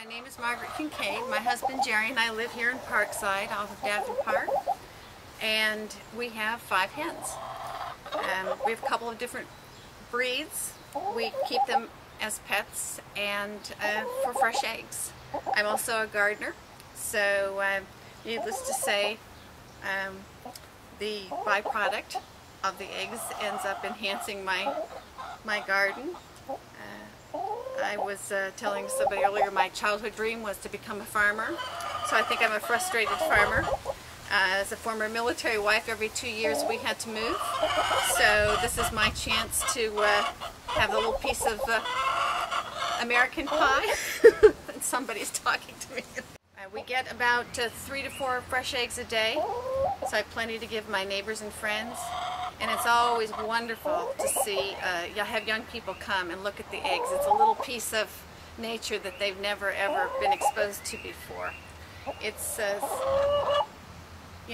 My name is Margaret Kincaid. My husband Jerry and I live here in Parkside off of Davin Park, and we have 5 hens. We have a couple of different breeds. We keep them as pets and for fresh eggs. I'm also a gardener, so needless to say, the byproduct of the eggs ends up enhancing my garden. I was telling somebody earlier my childhood dream was to become a farmer, so I think I'm a frustrated farmer. As a former military wife, every 2 years we had to move, so this is my chance to have a little piece of American pie. Somebody's talking to me. We get about 3 to 4 fresh eggs a day, so I have plenty to give my neighbors and friends. And it's always wonderful to see, have young people come and look at the eggs. It's a little piece of nature that they've never ever been exposed to before. It's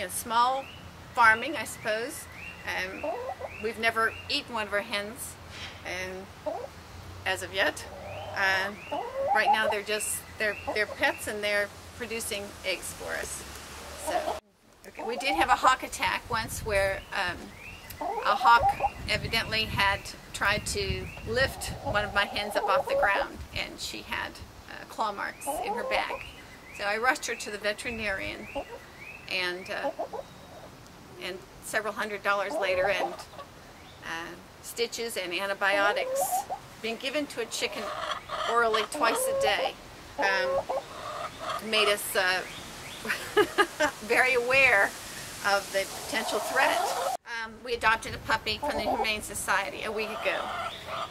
small farming, I suppose. We've never eaten one of our hens as of yet. Right now they're pets and they're producing eggs for us. So okay. We did have a hawk attack once where a hawk evidently had tried to lift one of my hens up off the ground, and she had claw marks in her back. So I rushed her to the veterinarian, and several $100s later, and stitches and antibiotics being given to a chicken orally twice a day made us very aware of the potential threat. We adopted a puppy from the Humane Society a week ago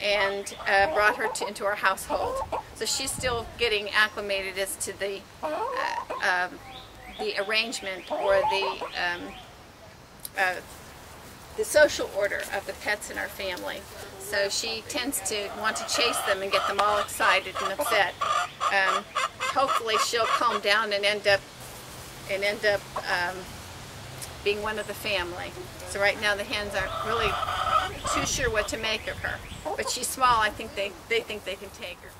and brought her into our household. So she's still getting acclimated as to the arrangement or the social order of the pets in our family. So she tends to want to chase them and get them all excited and upset. Hopefully she'll calm down and end up being one of the family. So right now the hens aren't really too sure what to make of her. But she's small. I think they think they can take her.